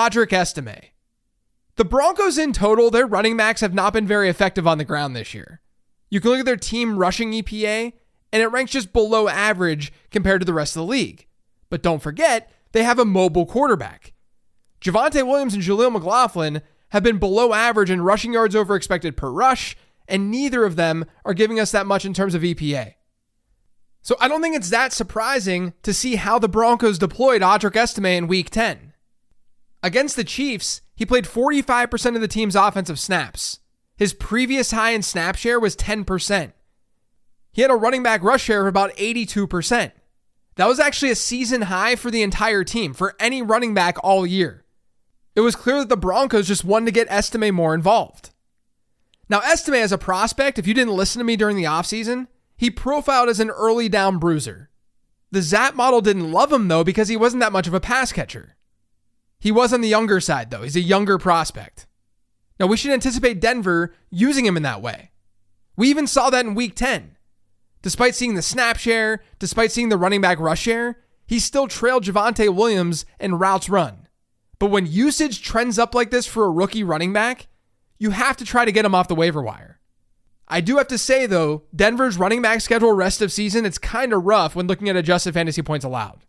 Audric Estime. The Broncos in total, their running backs have not been very effective on the ground this year. You can look at their team rushing EPA, and it ranks just below average compared to the rest of the league. But don't forget, they have a mobile quarterback. Javonte Williams and Jaleel McLaughlin have been below average in rushing yards over expected per rush, and neither of them are giving us that much in terms of EPA. So I don't think it's that surprising to see how the Broncos deployed Audric Estime in Week 10. Against the Chiefs, he played 45% of the team's offensive snaps. His previous high in snap share was 10%. He had a running back rush share of about 82%. That was actually a season high for the entire team, for any running back all year. It was clear that the Broncos just wanted to get Estime more involved. Now, Estime as a prospect, if you didn't listen to me during the offseason, he profiled as an early down bruiser. The Zap model didn't love him, though, because he wasn't that much of a pass catcher. He was on the younger side, though. He's a younger prospect. Now, we should anticipate Denver using him in that way. We even saw that in Week 10. Despite seeing the snap share, despite seeing the running back rush share, he still trailed Javonte Williams in routes run. But when usage trends up like this for a rookie running back, you have to try to get him off the waiver wire. I do have to say, though, Denver's running back schedule rest of season, it's kind of rough when looking at adjusted fantasy points allowed.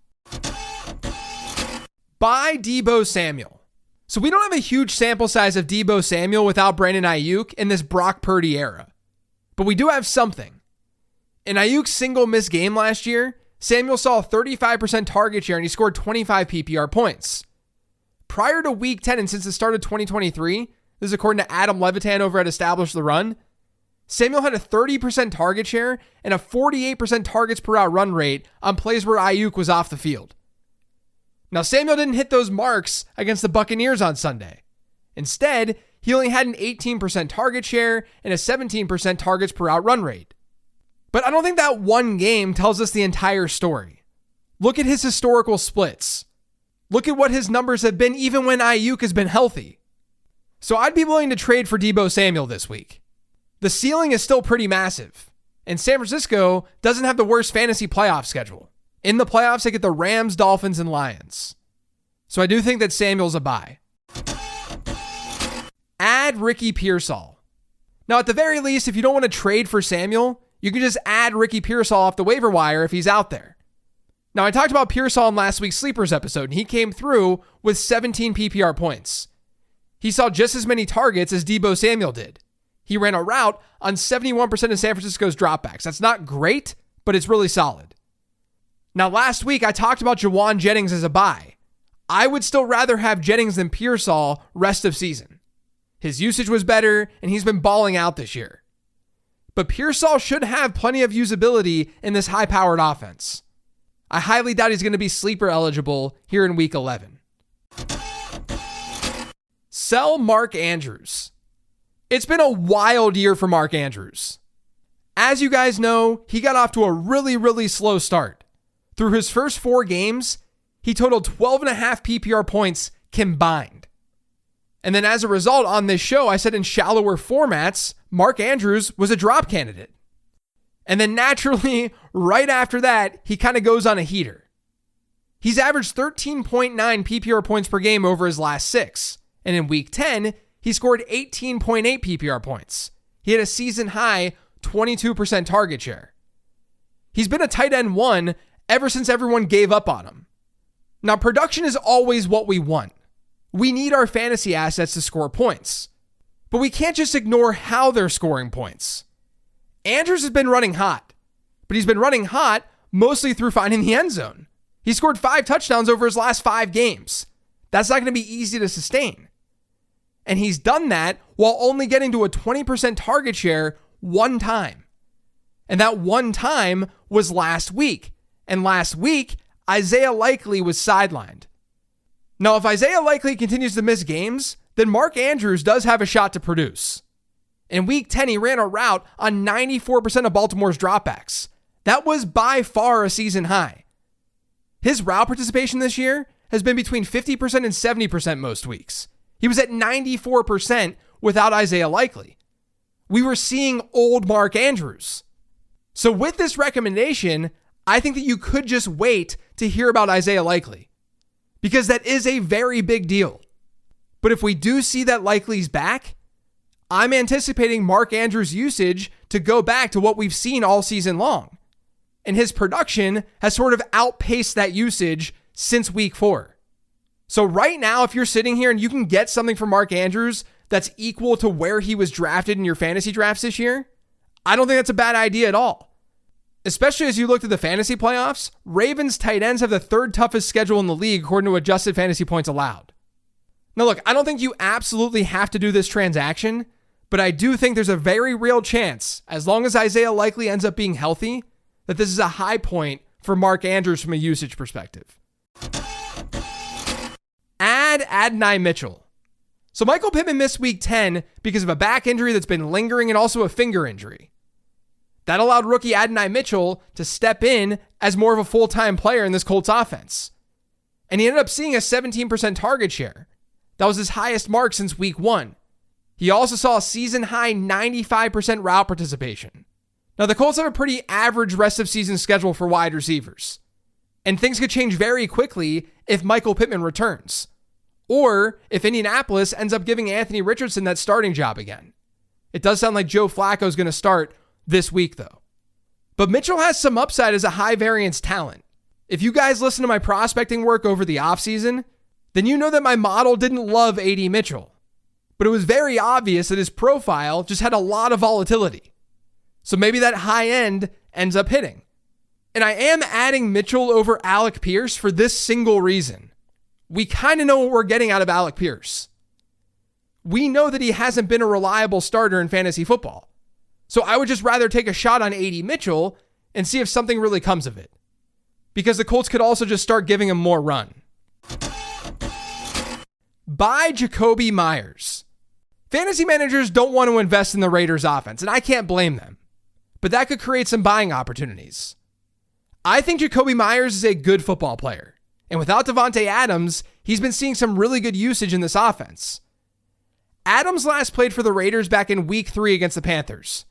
Buy Deebo Samuel. So we don't have a huge sample size of Deebo Samuel without Brandon Ayuk in this Brock Purdy era. But we do have something. In Ayuk's single missed game last year, Samuel saw a 35% target share and he scored 25 PPR points. Prior to Week 10 and since the start of 2023, this is according to Adam Levitan over at Establish the Run, Samuel had a 30% target share and a 48% targets per out run rate on plays where Ayuk was off the field. Now, Samuel didn't hit those marks against the Buccaneers on Sunday. Instead, he only had an 18% target share and a 17% targets per out run rate. But I don't think that one game tells us the entire story. Look at his historical splits. Look at what his numbers have been even when Ayuk has been healthy. So I'd be willing to trade for Deebo Samuel this week. The ceiling is still pretty massive, and San Francisco doesn't have the worst fantasy playoff schedule. In the playoffs, they get the Rams, Dolphins, and Lions. So I do think that Samuel's a buy. Add Ricky Pearsall. Now, at the very least, if you don't want to trade for Samuel, you can just add Ricky Pearsall off the waiver wire if he's out there. Now, I talked about Pearsall in last week's Sleepers episode, and he came through with 17 PPR points. He saw just as many targets as Deebo Samuel did. He ran a route on 71% of San Francisco's dropbacks. That's not great, but it's really solid. Now, last week, I talked about Jawan Jennings as a buy. I would still rather have Jennings than Pearsall rest of season. His usage was better, and he's been balling out this year. But Pearsall should have plenty of usability in this high-powered offense. I highly doubt he's going to be sleeper eligible here in Week 11. Sell Mark Andrews. It's been a wild year for Mark Andrews. As you guys know, he got off to a really slow start. Through his first 4 games, he totaled 12.5 PPR points combined. And then as a result, on this show, I said in shallower formats, Mark Andrews was a drop candidate. And then naturally, right after that, he kind of goes on a heater. He's averaged 13.9 PPR points per game over his last 6. And in Week 10, he scored 18.8 PPR points. He had a season high 22% target share. He's been a tight end 1 ever since everyone gave up on him. Now, production is always what we want. We need our fantasy assets to score points. But we can't just ignore how they're scoring points. Andrews has been running hot, but he's been running hot mostly through finding the end zone. He scored 5 touchdowns over his last 5 games. That's not going to be easy to sustain. And he's done that while only getting to a 20% target share one time. And that one time was last week. And last week, Isaiah Likely was sidelined. Now, if Isaiah Likely continues to miss games, then Mark Andrews does have a shot to produce. In Week 10, he ran a route on 94% of Baltimore's dropbacks. That was by far a season high. His route participation this year has been between 50% and 70% most weeks. He was at 94% without Isaiah Likely. We were seeing old Mark Andrews. So with this recommendation, I think that you could just wait to hear about Isaiah Likely, because that is a very big deal. But if we do see that Likely's back, I'm anticipating Mark Andrews' usage to go back to what we've seen all season long. And his production has sort of outpaced that usage since week 4. So right now, if you're sitting here and you can get something from Mark Andrews that's equal to where he was drafted in your fantasy drafts this year, I don't think that's a bad idea at all. Especially as you look at the fantasy playoffs, Ravens tight ends have the 3rd toughest schedule in the league according to adjusted fantasy points allowed. Now look, I don't think you absolutely have to do this transaction, but I do think there's a very real chance, as long as Isaiah Likely ends up being healthy, that this is a high point for Mark Andrews from a usage perspective. Add Adonai Mitchell. So Michael Pittman missed week 10 because of a back injury that's been lingering and also a finger injury. That allowed rookie Adonai Mitchell to step in as more of a full-time player in this Colts offense. And he ended up seeing a 17% target share. That was his highest mark since week 1. He also saw a season-high 95% route participation. Now, the Colts have a pretty average rest of season schedule for wide receivers. And things could change very quickly if Michael Pittman returns. Or if Indianapolis ends up giving Anthony Richardson that starting job again. It does sound like Joe Flacco is going to start this week, though. But Mitchell has some upside as a high-variance talent. If you guys listen to my prospecting work over the offseason, then you know that my model didn't love AD Mitchell. But it was very obvious that his profile just had a lot of volatility. So maybe that high end ends up hitting. And I am adding Mitchell over Alec Pierce for this single reason. We kind of know what we're getting out of Alec Pierce. We know that he hasn't been a reliable starter in fantasy football. So I would just rather take a shot on AD Mitchell and see if something really comes of it. Because the Colts could also just start giving him more run. Buy Jakobi Meyers. Fantasy managers don't want to invest in the Raiders offense, and I can't blame them. But that could create some buying opportunities. I think Jakobi Meyers is a good football player. And without Devontae Adams, he's been seeing some really good usage in this offense. Adams last played for the Raiders back in week 3 against the Panthers.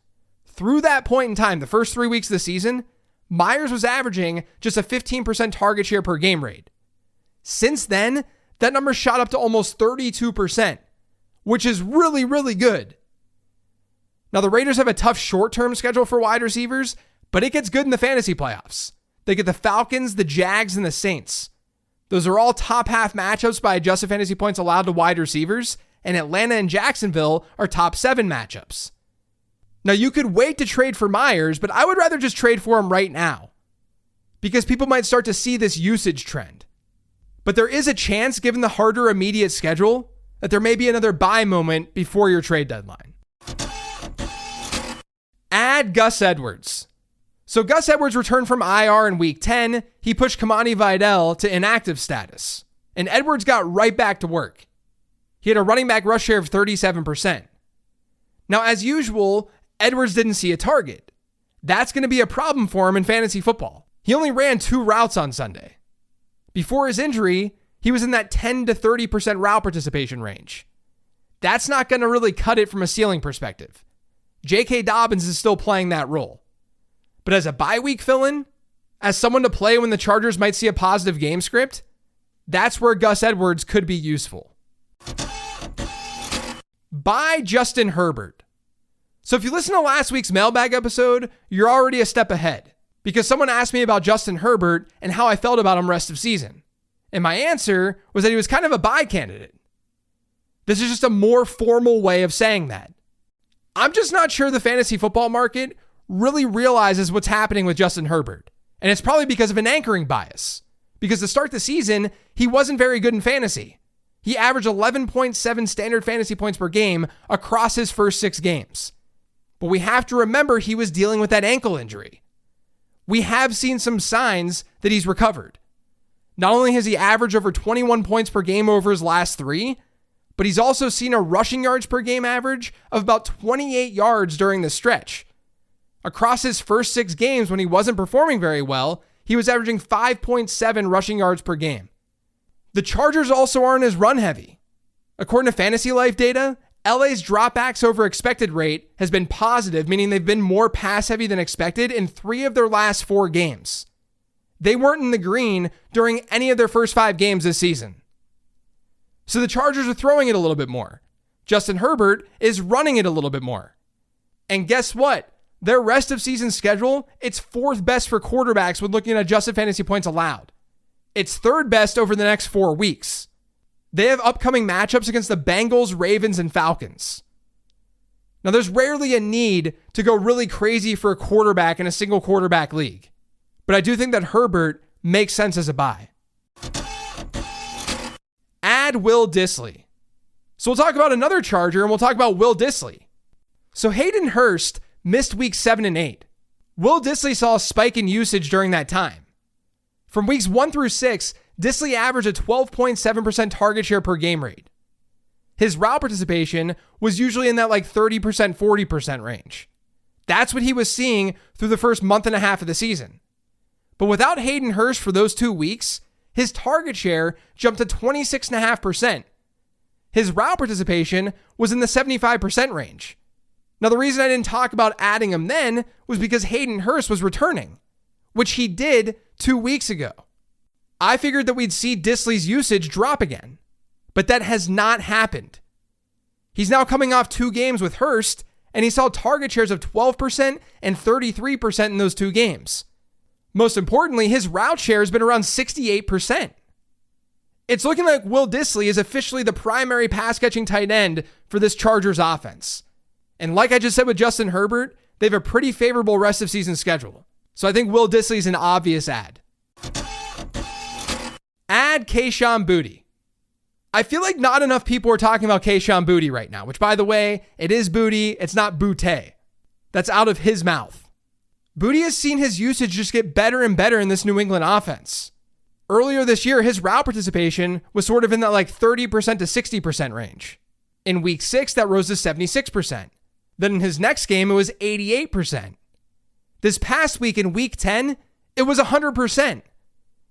Through that point in time, the first 3 weeks of the season, Meyers was averaging just a 15% target share per game rate. Since then, that number shot up to almost 32%, which is really, really good. Now, the Raiders have a tough short-term schedule for wide receivers, but it gets good in the fantasy playoffs. They get the Falcons, the Jags, and the Saints. Those are all top half matchups by adjusted fantasy points allowed to wide receivers, and Atlanta and Jacksonville are top 7 matchups. Now, you could wait to trade for Meyers, but I would rather just trade for him right now because people might start to see this usage trend. But there is a chance, given the harder immediate schedule, that there may be another buy moment before your trade deadline. Add Gus Edwards. So Gus Edwards returned from IR in week 10. He pushed Kamani Vidal to inactive status, and Edwards got right back to work. He had a running back rush share of 37%. Now, as usual, Edwards didn't see a target. That's going to be a problem for him in fantasy football. He only ran 2 routes on Sunday. Before his injury, he was in that 10 to 30% route participation range. That's not going to really cut it from a ceiling perspective. J.K. Dobbins is still playing that role. But as a bye week fill-in, as someone to play when the Chargers might see a positive game script, that's where Gus Edwards could be useful. Buy Justin Herbert. So if you listen to last week's mailbag episode, you're already a step ahead because someone asked me about Justin Herbert and how I felt about him rest of season. And my answer was that he was kind of a buy candidate. This is just a more formal way of saying that. I'm just not sure the fantasy football market really realizes what's happening with Justin Herbert. And it's probably because of an anchoring bias. Because to start the season, he wasn't very good in fantasy. He averaged 11.7 standard fantasy points per game across his first 6 games. But we have to remember he was dealing with that ankle injury. We have seen some signs that he's recovered. Not only has he averaged over 21 points per game over his last 3, but he's also seen a rushing yards per game average of about 28 yards during the stretch. Across his first 6 games when he wasn't performing very well, he was averaging 5.7 rushing yards per game. The Chargers also aren't as run heavy. According to Fantasy Life data, LA's dropbacks over expected rate has been positive, meaning they've been more pass heavy than expected in 3 of their last 4 games. They weren't in the green during any of their first 5 games this season. So the Chargers are throwing it a little bit more. Justin Herbert is running it a little bit more. And guess what? Their rest of season schedule, it's fourth best for quarterbacks when looking at adjusted fantasy points allowed. It's third best over the next 4 weeks. They have upcoming matchups against the Bengals, Ravens, and Falcons. Now, there's rarely a need to go really crazy for a quarterback in a single quarterback league. But I do think that Herbert makes sense as a buy. Add Will Dissly. So we'll talk about another Charger, and we'll talk about Will Dissly. So Hayden Hurst missed weeks 7 and 8. Will Dissly saw a spike in usage during that time. From weeks 1 through 6, Dissly averaged a 12.7% target share per game rate. His route participation was usually in that 30%, 40% range. That's what he was seeing through the first month and a half of the season. But without Hayden Hurst for those 2 weeks, his target share jumped to 26.5%. His route participation was in the 75% range. Now, the reason I didn't talk about adding him then was because Hayden Hurst was returning, which he did 2 weeks ago. I figured that we'd see Dissly's usage drop again, but that has not happened. He's now coming off 2 games with Hurst, and he saw target shares of 12% and 33% in those 2 games. Most importantly, his route share has been around 68%. It's looking like Will Dissly is officially the primary pass-catching tight end for this Chargers offense. And like I just said with Justin Herbert, they have a pretty favorable rest of season schedule. So I think Will Dissly is an obvious add. Add Kayshon Boutte. I feel like not enough people are talking about Kayshon Boutte right now, which, by the way, it is Boutte, it's not Boutte. That's out of his mouth. Boutte has seen his usage just get better and better in this New England offense. Earlier this year, his route participation was sort of in that 30% to 60% range. In week 6, that rose to 76%. Then in his next game, it was 88%. This past week in week 10, it was 100%.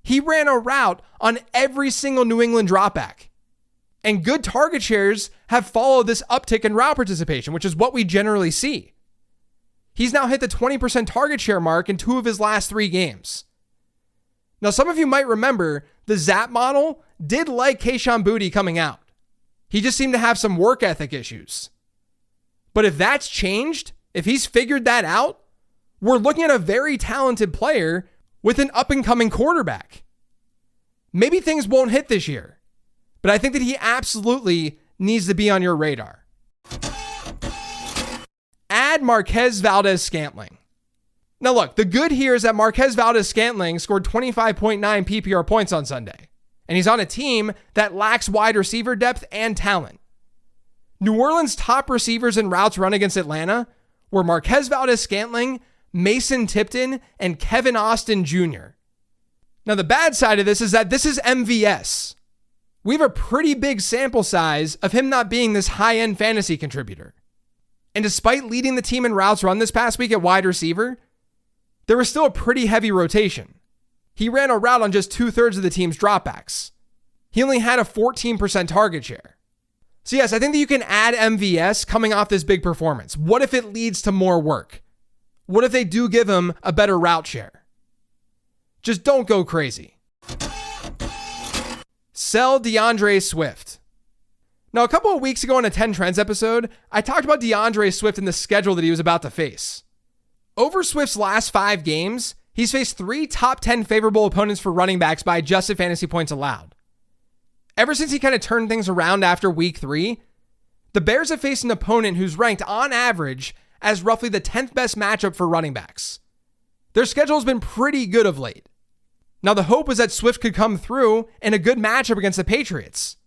He ran a route on every single New England dropback. And good target shares have followed this uptick in route participation, which is what we generally see. He's now hit the 20% target share mark in 2 of his last 3 games. Now, some of you might remember the Zap model did like Kayshon Boutte coming out. He just seemed to have some work ethic issues. But if that's changed, if he's figured that out, we're looking at a very talented player with an up-and-coming quarterback. Maybe things won't hit this year, but I think that he absolutely needs to be on your radar. Add Marquez Valdes-Scantling. Now look, the good here is that Marquez Valdes-Scantling scored 25.9 PPR points on Sunday, and he's on a team that lacks wide receiver depth and talent. New Orleans' top receivers in routes run against Atlanta were Marquez Valdes-Scantling, Mason Tipton, and Kevin Austin Jr. Now, the bad side of this is that this is MVS. We have a pretty big sample size of him not being this high-end fantasy contributor. And despite leading the team in routes run this past week at wide receiver, there was still a pretty heavy rotation. He ran a route on just 2/3 of the team's dropbacks. He only had a 14% target share. So yes, I think that you can add MVS coming off this big performance. What if it leads to more work? What if they do give him a better route share? Just don't go crazy. Sell DeAndre Swift. Now, a couple of weeks ago on a 10 Trends episode, I talked about DeAndre Swift and the schedule that he was about to face. Over Swift's last 5 games, he's faced 3 top 10 favorable opponents for running backs by adjusted fantasy points allowed. Ever since he kind of turned things around after week 3, the Bears have faced an opponent who's ranked on average as roughly the 10th best matchup for running backs. Their schedule has been pretty good of late. Now, the hope was that Swift could come through in a good matchup against the Patriots,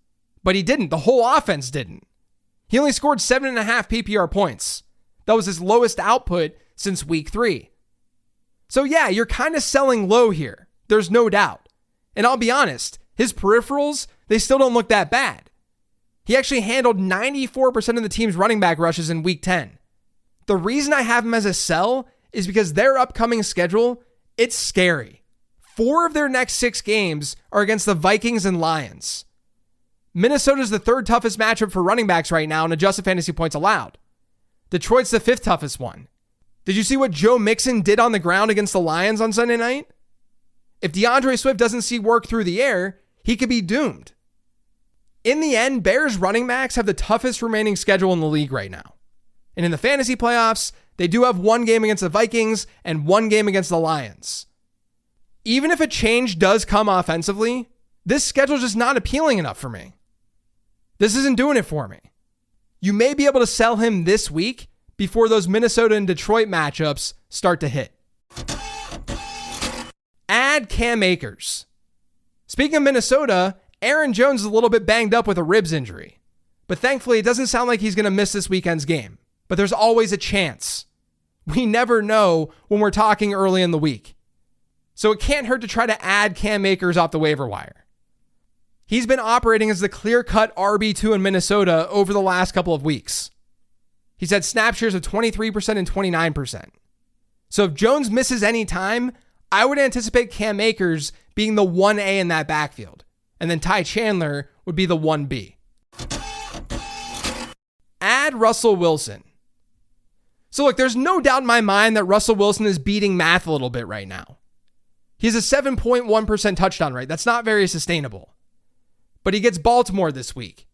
but he didn't. The whole offense didn't. He only scored 7.5 PPR points. That was his lowest output since week 3. So yeah, you're kind of selling low here. There's no doubt. And I'll be honest, his peripherals, they still don't look that bad. He actually handled 94% of the team's running back rushes in week 10. The reason I have him as a sell is because their upcoming schedule, it's scary. 4 of their next 6 games are against the Vikings and Lions. Minnesota's the 3rd toughest matchup for running backs right now in adjusted fantasy points allowed. Detroit's the 5th toughest one. Did you see what Joe Mixon did on the ground against the Lions on Sunday night? If DeAndre Swift doesn't see work through the air, he could be doomed. In the end, Bears running backs have the toughest remaining schedule in the league right now. And in the fantasy playoffs, they do have one game against the Vikings and one game against the Lions. Even if a change does come offensively, this schedule is just not appealing enough for me. This isn't doing it for me. You may be able to sell him this week before those Minnesota and Detroit matchups start to hit. Add Cam Akers. Speaking of Minnesota, Aaron Jones is a little bit banged up with a ribs injury, but thankfully it doesn't sound like he's going to miss this weekend's game, but there's always a chance. We never know when we're talking early in the week. So it can't hurt to try to add Cam Akers off the waiver wire. He's been operating as the clear-cut RB2 in Minnesota over the last couple of weeks. He's had snap shares of 23% and 29%. So if Jones misses any time, I would anticipate Cam Akers being the 1A in that backfield. And then Ty Chandler would be the 1B. Add Russell Wilson. So look, there's no doubt in my mind that Russell Wilson is beating math a little bit right now. He has a 7.1% touchdown rate. That's not very sustainable. But he gets Baltimore this week.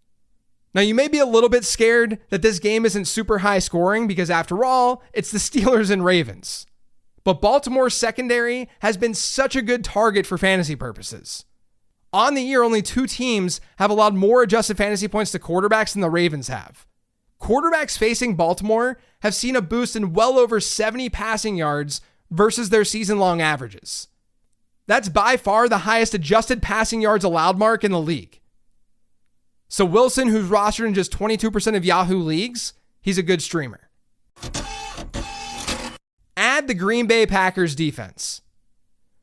Now, you may be a little bit scared that this game isn't super high scoring because after all, it's the Steelers and Ravens. But Baltimore's secondary has been such a good target for fantasy purposes. On the year, only 2 teams have allowed more adjusted fantasy points to quarterbacks than the Ravens have. Quarterbacks facing Baltimore have seen a boost in well over 70 passing yards versus their season-long averages. That's by far the highest adjusted passing yards allowed mark in the league. So Wilson, who's rostered in just 22% of Yahoo leagues, he's a good streamer. Add the Green Bay Packers defense.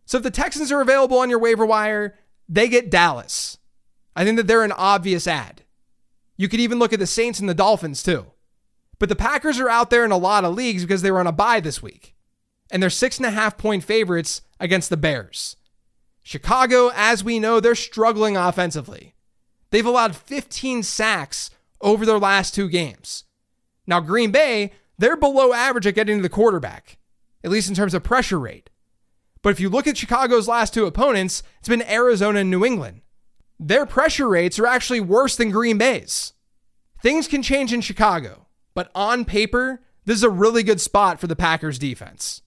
So if the Texans are available on your waiver wire, they get Dallas. I think that they're an obvious add. You could even look at the Saints and the Dolphins too. But the Packers are out there in a lot of leagues because they were on a bye this week. And they're 6.5-point favorites against the Bears. Chicago, as we know, they're struggling offensively. They've allowed 15 sacks over their last 2 games. Now, Green Bay, they're below average at getting to the quarterback, at least in terms of pressure rate. But if you look at Chicago's last 2 opponents, it's been Arizona and New England. Their pressure rates are actually worse than Green Bay's. Things can change in Chicago, but on paper, this is a really good spot for the Packers defense.